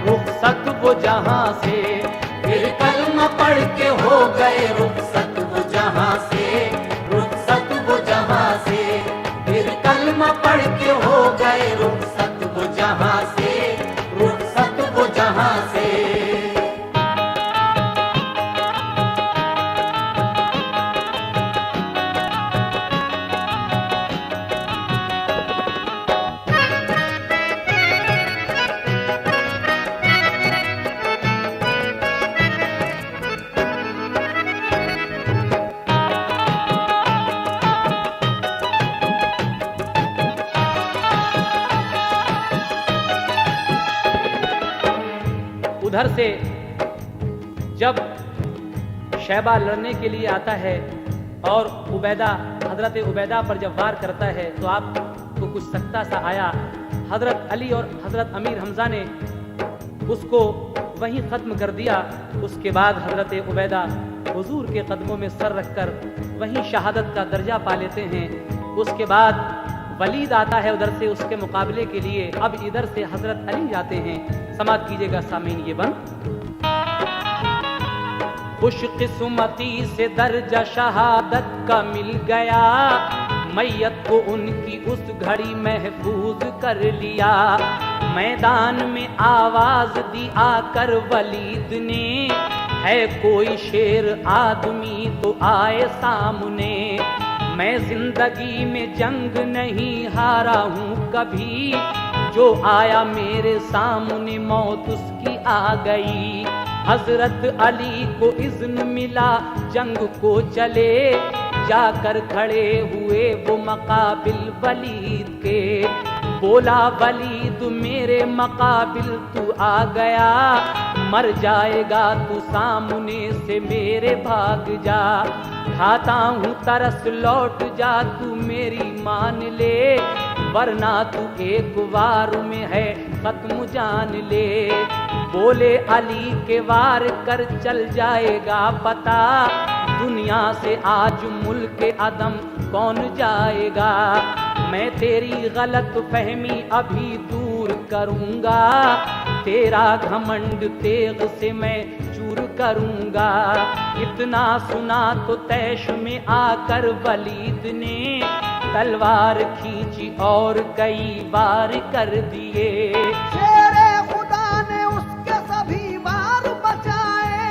रुखसत वो जहां से। फिर कलमा पढ़ के हो गए रुखसत वो जहां जहां से, रुखसत वो जहां से, फिर कलमा पढ़ के हो गए रुखसत वो जहां से, रुखसत वो जहां से। उधर से जब शैबा लड़ने के लिए आता है और हजरत उबैदा पर जब वार करता है तो आपको कुछ सख्ता सा आया। हजरत अली और हजरत अमीर हमजा ने उसको वहीं ख़त्म कर दिया। उसके बाद हजरत उबैदा हुजूर के कदमों में सर रखकर वहीं शहादत का दर्जा पा लेते हैं। उसके बाद वलीद आता है उधर से उसके मुकाबले के लिए। अब इधर से हजरत अली जाते हैं। समाप्त कीजिएगा सामीन ये बंद। खुशकिस्मती से दर्जा शहादत का मिल गया, मैयत को उनकी उस घड़ी महफूज कर लिया। मैदान में आवाज दी आकर वलीद ने, है कोई शेर आदमी तो आए सामने। मैं जिंदगी में जंग नहीं हारा हूँ कभी, जो आया मेरे सामने मौत उसकी आ गई। हजरत अली को इज़्न मिला जंग को चले, जाकर खड़े हुए वो मकाबिल वलीद के। बोला वलीद मेरे मकाबिल तू आ गया, मर जाएगा तू सामने से मेरे भाग जा। खाता हूँ तरस लौट जा तू मेरी मान ले, वरना तू एक वार में है खत्म जान ले। बोले अली के वार कर चल जाएगा पता, दुनिया से आज मुल्क अदम कौन जाएगा। मैं तेरी गलत फहमी अभी दूर करूँगा, तेरा घमंड तेग से मैं चूर करूँगा। इतना सुना तो तैश में आकर वलीद ने तलवार खींची और कई बार कर दिए। शेरे खुदा ने उसके सभी वार बचाए,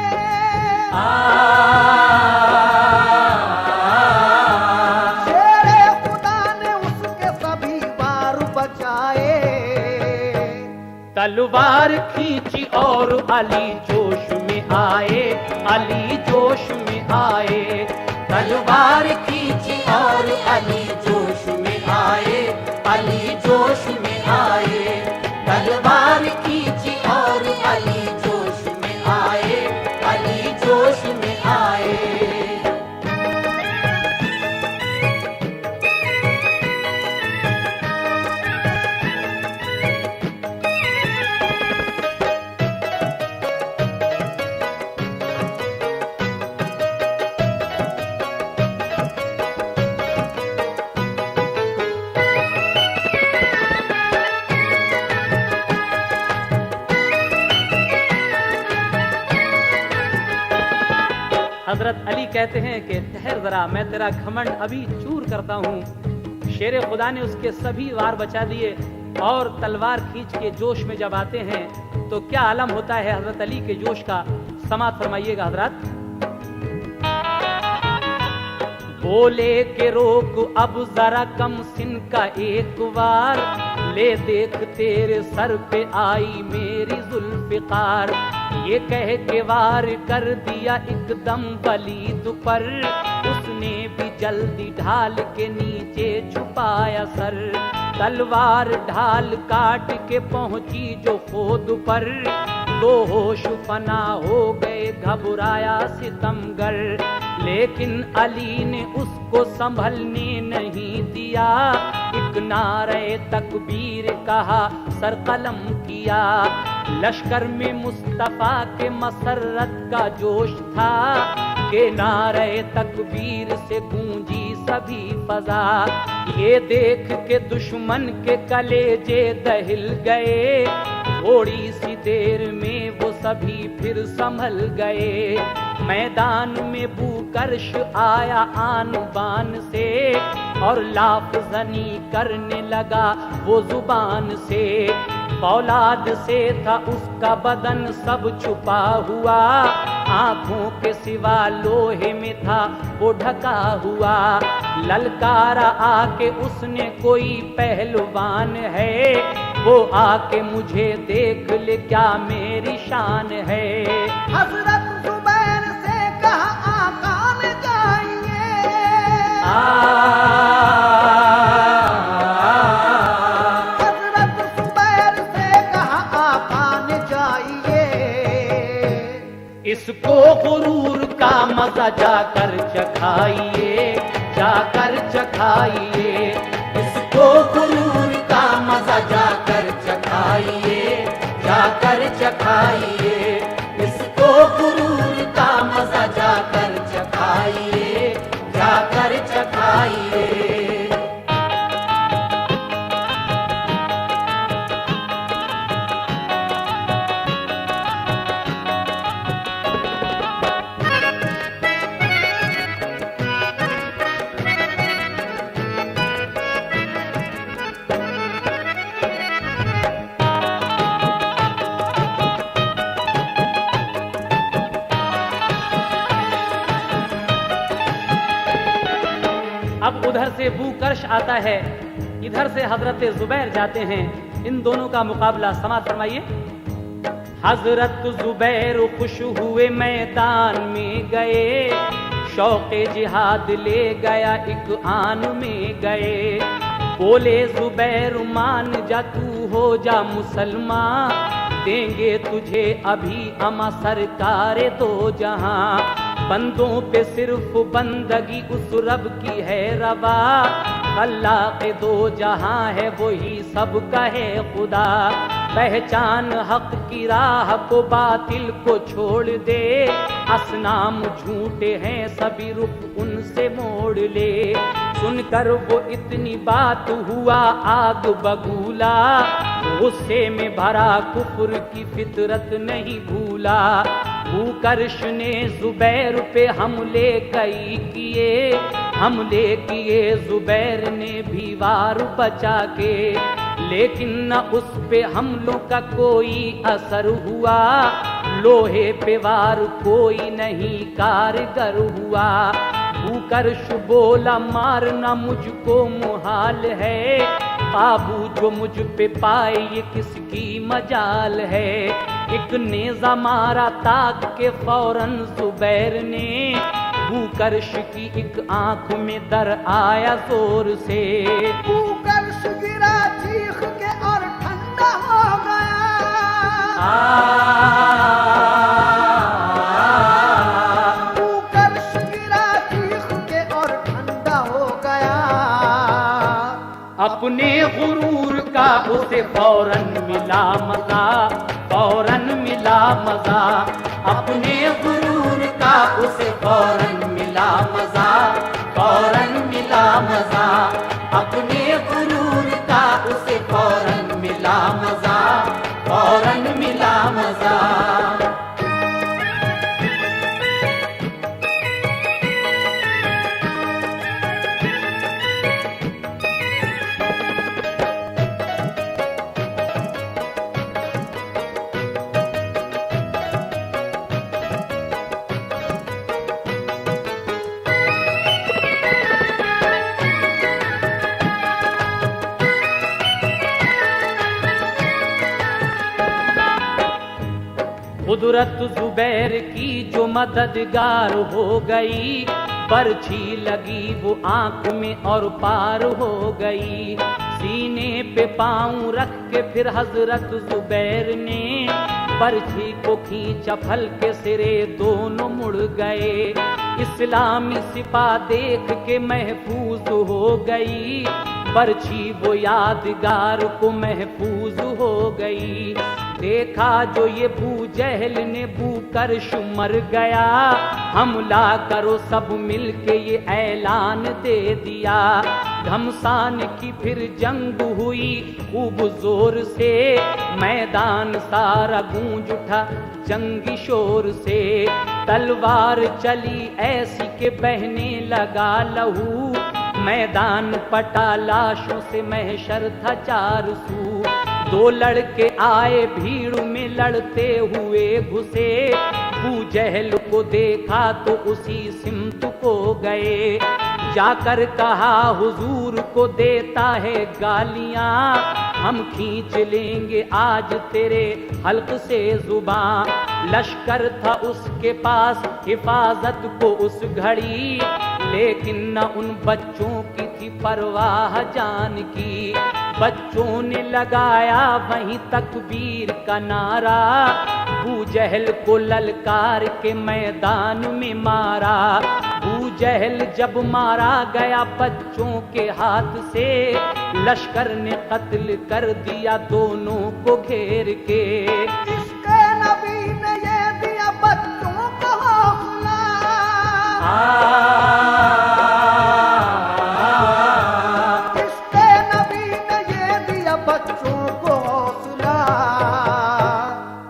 शेरे खुदा ने उसके सभी वार बचाए। तलवार खींची और अली जोश में आए, अली जोश में आए। तलवार खींची और अली जोश में आए, अली जोश में आए। तलवार खींची और अली जोश में आए, अली जोश में आए। हजरत अली कहते हैं कि ठहर जरा, मैं तेरा घमंड अभी चूर करता हूँ। शेर खुदा ने उसके सभी वार बचा दिए और तलवार खींच के जोश में जब आते हैं तो क्या आलम होता है हजरत अली के जोश का। समात फरमाइएगा हजरत। बोले के रोक अब जरा कम सिन का एक बार, ले देख तेरे सर पे आई मेरी जुल्फ़िकार। ये कह के वार कर दिया एकदम वलीद पर, उसने भी जल्दी ढाल के नीचे छुपाया सर। तलवार ढाल काट के पहुंची जो खोद पर, दो होश फना हो गए घबराया सितमगर। लेकिन अली ने उसको संभलने नहीं दिया, एक नारे तकबीर कहा सर कलम किया। लश्कर में मुस्तफा के मसरत का जोश था, के नारे तकबीर से गूंजी सभी फजा। ये देख के दुश्मन के कलेजे दहिल गए, थोड़ी सी देर में वो सभी फिर संभल गए। मैदान में बूकर्श आया आन बान से और लाफजनी करने लगा वो जुबान से। फौलाद से था उसका बदन सब छुपा हुआ, आंखों के सिवा लोहे में था वो ढका हुआ। ललकारा आके उसने कोई पहलवान है, वो आके मुझे देख ले क्या मेरी शान है। हजरत जुबैर से कहा आका में जाइए, हजरत जुबैर से कहा आका में जाइए। इसको गुरूर का मजा जाकर चखाइए, जाकर चखाइए। इसको गुरूर का मजा जाकर चखाइए, जाकर चखाइए। इसको गुरूर का मजा जाकर चखाइए, जाकर चखाइए। अब उधर से बूकर्श आता है, इधर से हजरत जुबैर जाते हैं। इन दोनों का मुकाबला समाप्त फरमाइए। हजरत जुबैर खुश हुए मैदान में गए, शौक़े जिहाद ले गया एक आन में गए। बोले जुबैर मान जा तू हो जा मुसलमान, देंगे तुझे अभी अमा सरकार दो जहां। बंदों पे सिर्फ बंदगी उस रब की है रवा, अल्लाह के दो जहां है वही सबका है खुदा। पहचान हक की राह को बातिल को छोड़ दे, असनाम झूठे हैं सभी रुख उनसे मोड़ ले। सुनकर वो इतनी बात हुआ आग बगूला, गुस्से में भरा कुफर की फितरत नहीं भूला। बूकर्श ने जुबैर पे हमले कई किए, हमले किए जुबैर ने भी वार बचा के। लेकिन न उस पे हमलों का कोई असर हुआ, लोहे पे वार कोई नहीं कारगर हुआ। बूकर्श बोला मारना मुझको मुहाल है, काबू जो मुझ पे पाए ये किसकी मजाल है। एक नेजा मारा ताक के फौरन जुबैर ने, बूकर्श की एक आंख में दर आया जोर से। बूकर्श गिरा चीख के और ठंडा हो गया। बूकर्श गिरा चीख के और ठंडा हो गया। अपने गुरूर का उसे फौरन मिला मजा, फौरन मिला मजा। अपने गुरूर का उसे फौरन मिला मजा, फौरन मिला मजा। अपने गुरूर का उसे फौरन मिला मजा, फौरन मिला मजा। कुदरत जुबैर की जो मददगार हो गई, बरछी लगी वो आंख में और पार हो गई। सीने पे पांव रख के फिर हजरत जुबैर ने बरछी को खींचा, फल के सिरे दोनों मुड़ गए। इस्लामी सिपा देख के महफूज हो गई, बरछी वो यादगार को महफूज हो गई। देखा जो ये बूजहल ने बूकर्श मर गया, हमला करो सब मिलके ये ऐलान दे दिया। घमसान की फिर जंग हुई खूब जोर से, मैदान सारा गूंज उठा जंगी शोर से। तलवार चली ऐसी के बहने लगा लहू, मैदान पटा लाशों से महशर था चार सू। दो लड़के आए भीड़ में लड़ते हुए घुसे, अबू जहल को देखा तो उसी सिमत को गए। जाकर कहा हुजूर को देता है गालियां, हम खींच लेंगे आज तेरे हल्क से जुबान। लश्कर था उसके पास हिफाजत को उस घड़ी, लेकिन न उन बच्चों की थी परवाह जान की। बच्चों ने लगाया वहीं तकबीर का नारा, अबू जहल को ललकार के मैदान में मारा। अबू जहल जब मारा गया बच्चों के हाथ से, लश्कर ने कत्ल कर दिया दोनों को घेर के। इसके नबी ने ये दिया बच्चों को हौसला, इसके नबी ने ये दिया बच्चों को हौसला।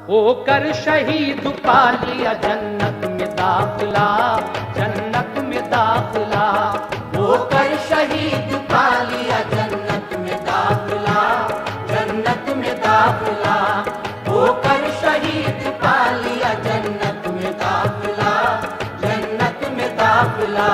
होकर शहीद पा लिया जन्नत में दाखिला, जन्नत में दाखिला। होकर शहीद पा लिया जन्नत में दाखिला, जन्नत में दाखिला। होकर शहीद पा लिया जन्नत में दाखिला, जन्नत में दाखिला।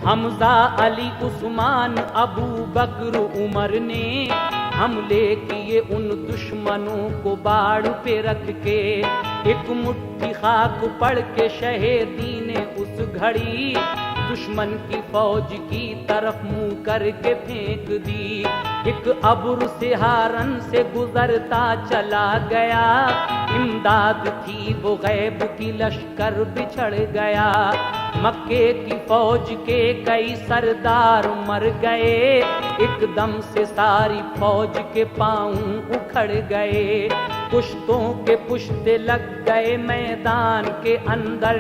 हमजा अली उस्मान अबू बकर उमर ने हमले किए उन दुश्मनों को बाड़ पे रख के। एक मुट्ठी खाक पड़ के शहीदी ने उस घड़ी, दुश्मन की फौज की तरफ मुंह करके फेंक दी। एक अब्र से हारन से गुजरता चला गया, इमदाद थी वो गैब की लश्कर बिछड़ गया। मक्के की फौज के कई सरदार मर गए, एकदम से सारी फौज के पांव उखड़ गए। पुश्तों के पुश्ते लग गए मैदान के अंदर,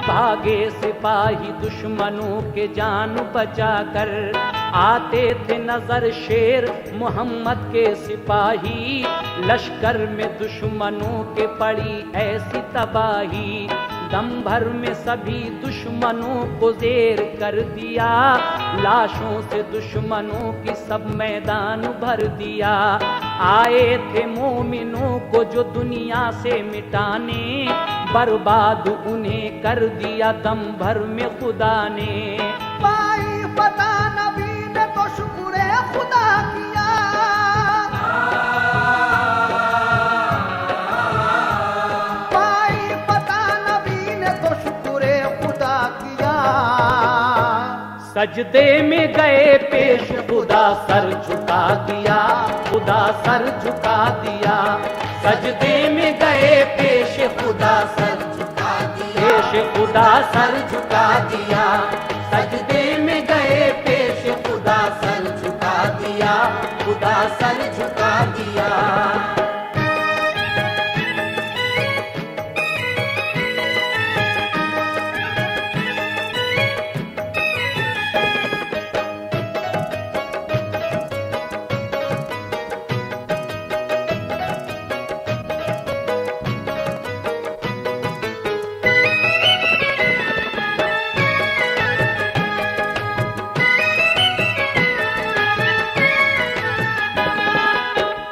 भागे सिपाही दुश्मनों के जान बचाकर। आते थे नजर शेर मोहम्मद के सिपाही, लश्कर में दुश्मनों के पड़ी ऐसी तबाही। दम भर में सभी दुश्मनों को जेर कर दिया, लाशों से दुश्मनों की सब मैदान भर दिया। आए थे मोमिनों को जो दुनिया से मिटाने, बर्बाद उन्हें कर दिया दम भर में खुदा ने। पाई पता नबी ने तो शुक्र खुदा किया, पाई पता नबी ने तो शुक्र खुदा किया। सजदे में गए पेश खुदा सर झुका दिया, खुदा सर झुका दिया। सजदे में गए पेश खुदा सर झुका दिया, पेश खुदा सर झुका दिया। सजदे में गए पेश खुदा सर झुका दिया, खुदा सर झुका दिया।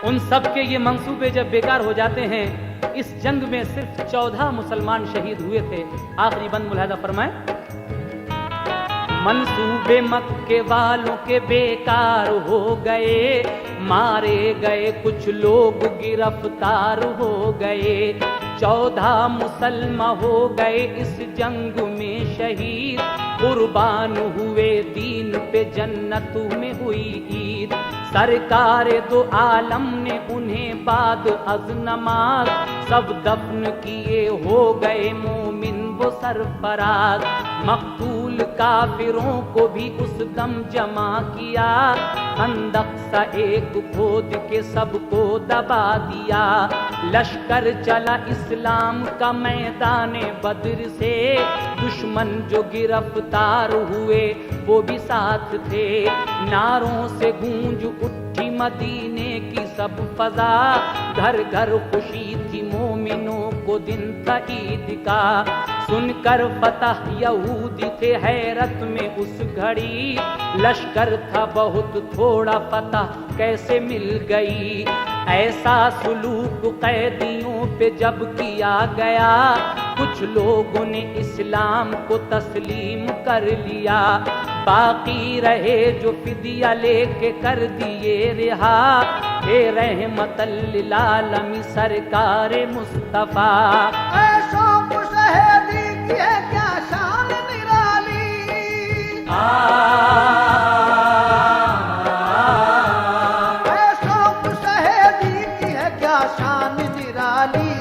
उन सब के ये मंसूबे जब बेकार हो जाते हैं, इस जंग में सिर्फ 14 मुसलमान शहीद हुए थे। आखिरी बंद मुलाहिजा फरमाए, मंसूबे मक्के वालों के बेकार हो गए, मारे गए कुछ लोग गिरफ्तार हो गए। 14 मुसलमान हो गए इस जंग में शहीद, कुर्बान हुए दीन पे जन्नत में हुई ईद। सरकार दो आलम ने उन्हें बाद अज नमाज सब दफन किए हो गए मोमिन वो सरफराज। मकतूल काफिरों को भी उस दम जमा किया, खंदक सा एक खोद के सबको दबा दिया। लश्कर चला इस्लाम का मैदाने बद्र से, दुश्मन जो गिरफ्तार हुए वो भी साथ थे। नारों से गूंज उठी मदीने की सब फजा, घर घर खुशी थी मोमिनों को दिन था ईद का। सुनकर फतह यहूदी थे हैरत में उस घड़ी, लश्कर था बहुत थोड़ा फतह कैसे मिल गई। ऐसा सुलूक कैदियों पे जब किया गया, कुछ लोगों ने इस्लाम को तस्लीम कर लिया। बाकी रहे जो फिदिया लेके कर दिए रिहा, हे रहमतल लिल आलमीन सरकार मुस्तफा। ऐसों को शहीदी की है क्या शान निराली, ऐसों को शहीदी की है क्या शान निराली।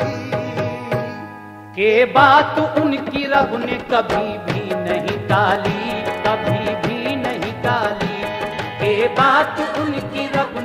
के बात उनकी रब ने कभी भी नहीं टाली, कभी भी नहीं टाली। के बात उनकी रब